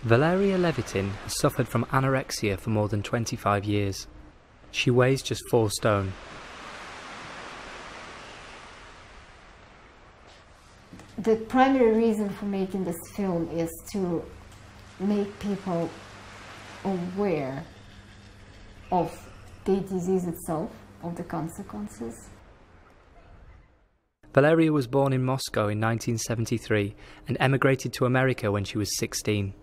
Valeria Levitin has suffered from anorexia for more than 25 years. She weighs just 4 stone. The primary reason for making this film is to make people aware of the disease itself, of the consequences. Valeria was born in Moscow in 1973 and emigrated to America when she was 16.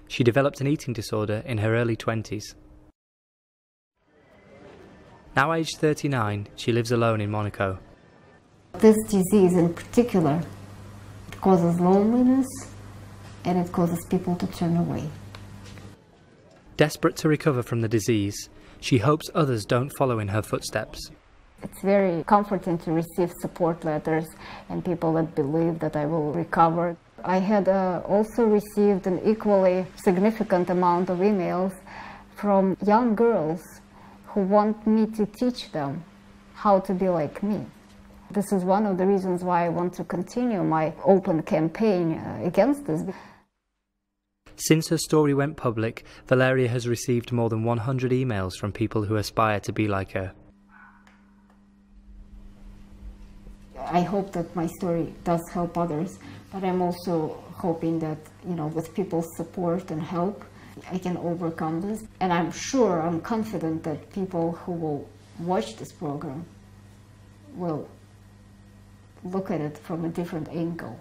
She developed an eating disorder in her early 20s. Now aged 39, she lives alone in Monaco. This disease in particular, it causes loneliness and it causes people to turn away. Desperate to recover from the disease, she hopes others don't follow in her footsteps. It's very comforting to receive support letters and people that believe that I will recover. I had also received an equally significant amount of emails from young girls who want me to teach them how to be like me. This is one of the reasons why I want to continue my open campaign against this. Since her story went public, Valeria has received more than 100 emails from people who aspire to be like her. I hope that my story does help others, but I'm also hoping that, with people's support and help, I can overcome this. And I'm confident that people who will watch this program will look at it from a different angle.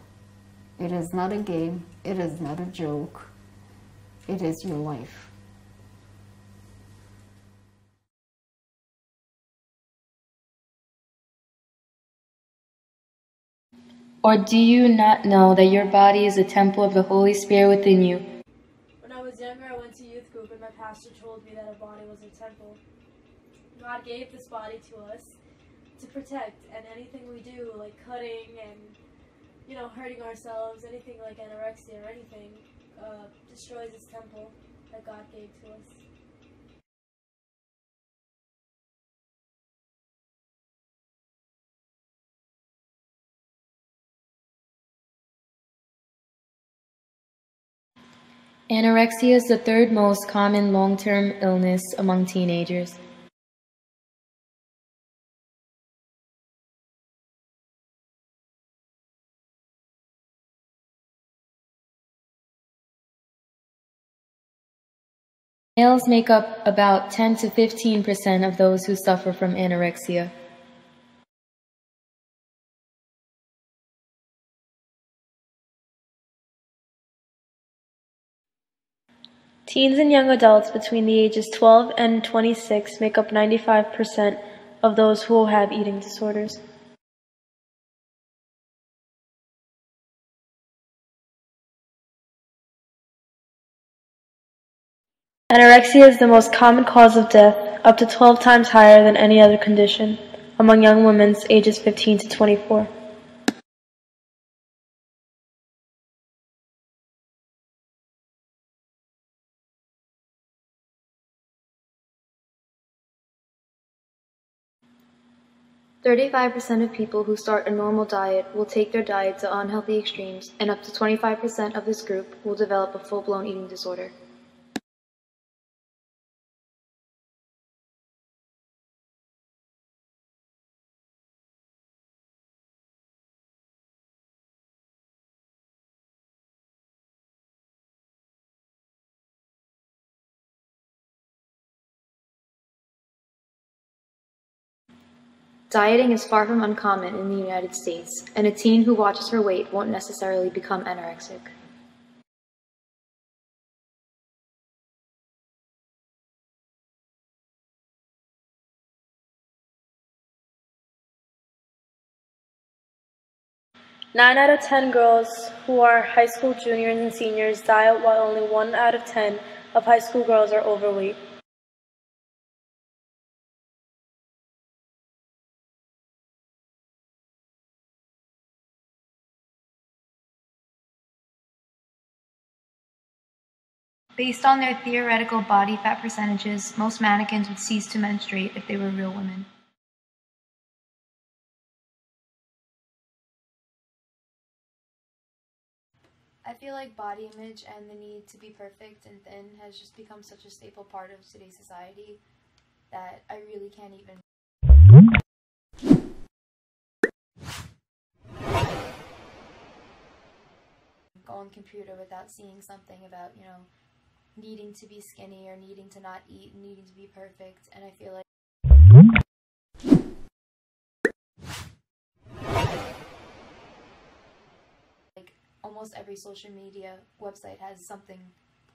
It is not a game, it is not a joke, it is your life. Or do you not know that your body is a temple of the Holy Spirit within you? When I was younger, I went to youth group and my pastor told me that our body was a temple. God gave this body to us to protect, and anything we do, like cutting and, hurting ourselves, anything like anorexia or anything, destroys this temple that God gave to us. Anorexia is the third most common long-term illness among teenagers. Males make up about 10 to 15% of those who suffer from anorexia. Teens and young adults between the ages 12 and 26 make up 95% of those who have eating disorders. Anorexia is the most common cause of death, up to 12 times higher than any other condition, among young women ages 15 to 24. "35% of people who start a normal diet will take their diet to unhealthy extremes, and up to 25% of this group will develop a full-blown eating disorder." Dieting is far from uncommon in the United States, and a teen who watches her weight won't necessarily become anorexic. Nine out of 10 girls who are high school juniors and seniors diet, while only 1 out of 10 of high school girls are overweight. Based on their theoretical body fat percentages, most mannequins would cease to menstruate if they were real women. I feel like body image and the need to be perfect and thin has just become such a staple part of today's society that I really can't even go on the computer without seeing something about, you know, needing to be skinny or needing to not eat and needing to be perfect. And I feel like almost every social media website has something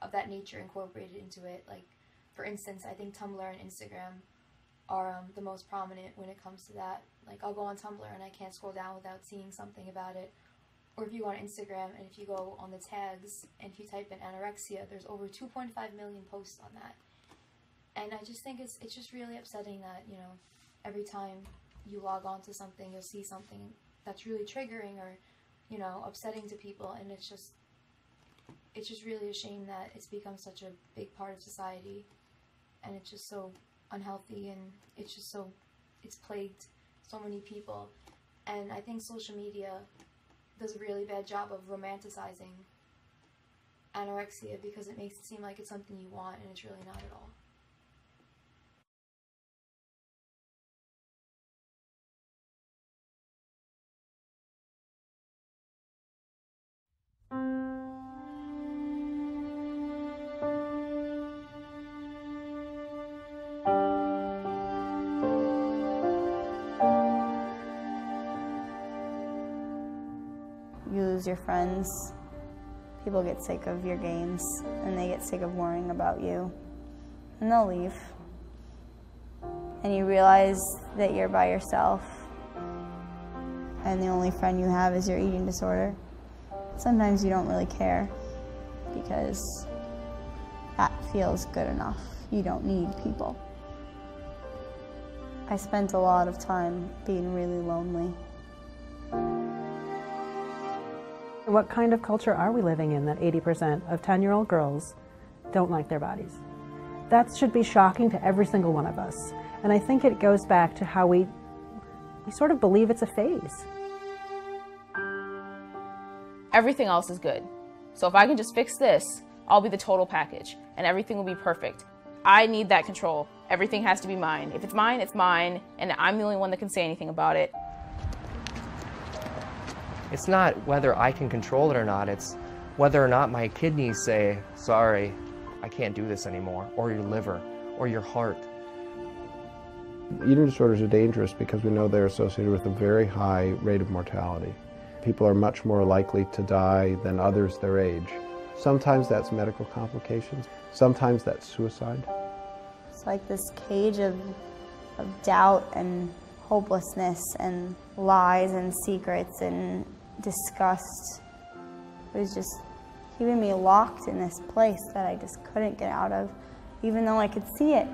of that nature incorporated into it. Like, for instance, I think Tumblr and Instagram are the most prominent when it comes to that. Like, I'll go on Tumblr and I can't scroll down without seeing something about it. Or if you go on Instagram and if you go on the tags and if you type in anorexia, there's over 2.5 million posts on that. And I just think it's just really upsetting that, you know, every time you log on to something, you'll see something that's really triggering or, you know, upsetting to people, and it's just really a shame that it's become such a big part of society, and it's just so unhealthy, and it's plagued so many people. And I think social media does a really bad job of romanticizing anorexia because it makes it seem like it's something you want, and it's really not at all. You lose your friends, people get sick of your games, and they get sick of worrying about you, and they'll leave. And you realize that you're by yourself, and the only friend you have is your eating disorder. Sometimes you don't really care, because that feels good enough. You don't need people. I spent a lot of time being really lonely. What kind of culture are we living in that 80% of 10-year-old girls don't like their bodies? That should be shocking to every single one of us. And I think it goes back to how we sort of believe it's a phase. Everything else is good. So if I can just fix this, I'll be the total package and everything will be perfect. I need that control. Everything has to be mine. If it's mine, it's mine, and I'm the only one that can say anything about it. It's not whether I can control it or not, it's whether or not my kidneys say, sorry, I can't do this anymore, or your liver, or your heart. Eating disorders are dangerous because we know they're associated with a very high rate of mortality. People are much more likely to die than others their age. Sometimes that's medical complications, sometimes that's suicide. It's like this cage of doubt and hopelessness and lies and secrets and disgust. It was just keeping me locked in this place that I just couldn't get out of, even though I could see it.